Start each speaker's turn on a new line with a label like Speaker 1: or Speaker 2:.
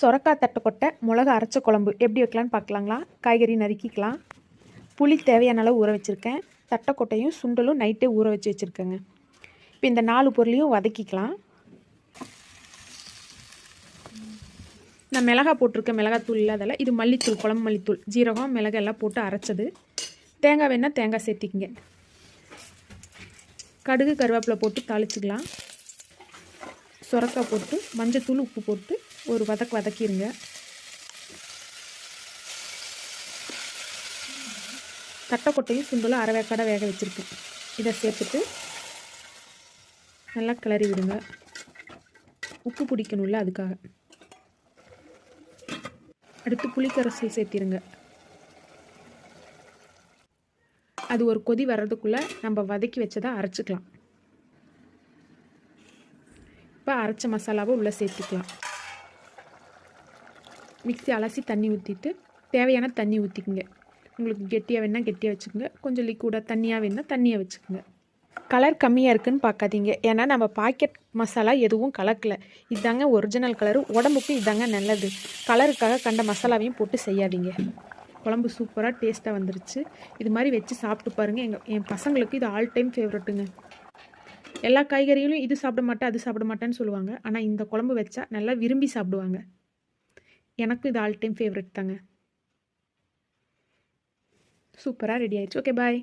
Speaker 1: சொரக்காய் தட்டைக்கொட்டை மிளகு அரைச்ச குழம்பு எப்படி வைக்கலான்னு பார்க்கலாங்களா. காய்கறி நறுக்கிக்கலாம். புளி தேவையான அளவு ஊற வச்சுருக்கேன். தட்டைக்கொட்டையும் சுண்டலும் நைட்டே ஊற வச்சு வச்சுருக்கேங்க. இப்போ இந்த 4 பொருளையும் வதக்கிக்கலாம். நான் மிளகாய் போட்டிருக்கேன், மிளகாத்தூள் இல்லாதெல்லாம். இது மல்லித்தூள், குழம்பு மல்லித்தூள், ஜீரகம் மிளகு எல்லாம் போட்டு அரைச்சது. தேங்காய் வேணால் தேங்காய் சேர்த்திக்கிங்க. கடுகு கருவேப்பிலை போட்டு தாளிச்சிக்கலாம். சொரக்காய் போட்டு மஞ்சத்தூள் உப்பு போட்டு ஒரு வதக்கிடுங்க. தட்டைக்கொட்டையும் சுண்டலும் அரை வேக்காடை வேக வச்சுருக்கேன். இதை சேர்த்துட்டு நல்லா கிளறி விடுங்க. உப்பு பிடிக்கணும்ல, அதுக்காக. அடுத்து புளிக்கரைசல் சேர்த்திருங்க. அது ஒரு கொதி வர்றதுக்குள்ளே நம்ம வதக்கி வச்சதை அரைச்சிக்கலாம். இப்போ அரைச்ச மசாலாவை உள்ளே சேர்த்துக்கலாம். மிக்ஸி அலசி தண்ணி ஊற்றிட்டு தேவையான தண்ணி ஊற்றிக்குங்க. உங்களுக்கு கெட்டியாக வேணால் கெட்டியாக வச்சுக்கோங்க, கொஞ்சம் லிக்விடாக தண்ணியாக வேணால் தண்ணியாக வச்சுக்கோங்க. கலர் கம்மியாக இருக்குதுன்னு பார்க்காதீங்க, ஏன்னா நம்ம பாக்கெட் மசாலா எதுவும் கலக்கலை. இதாங்க ஒரிஜினல் கலரு, உடம்புக்கு இதாங்க நல்லது. கலருக்காக கண்ட மசாலாவையும் போட்டு செய்யாதீங்க. குழம்பு சூப்பராக டேஸ்ட்டாக வந்துருச்சு. இது மாதிரி வச்சு சாப்பிட்டு பாருங்கள். என் பசங்களுக்கு இது ஆல் டைம் ஃபேவரட்டுங்க. எல்லா காய்கறிகளும் இது சாப்பிட மாட்டேன் அது சாப்பிட மாட்டேன்னு சொல்லுவாங்க, ஆனால் இந்த குழம்பு வச்சா நல்லா விரும்பி சாப்பிடுவாங்க. எனக்கும் இது ஆல் டைம் ஃபேவரட் தாங்க. சூப்பராக ரெடி ஆயிடுச்சு. ஓகே, பாய்.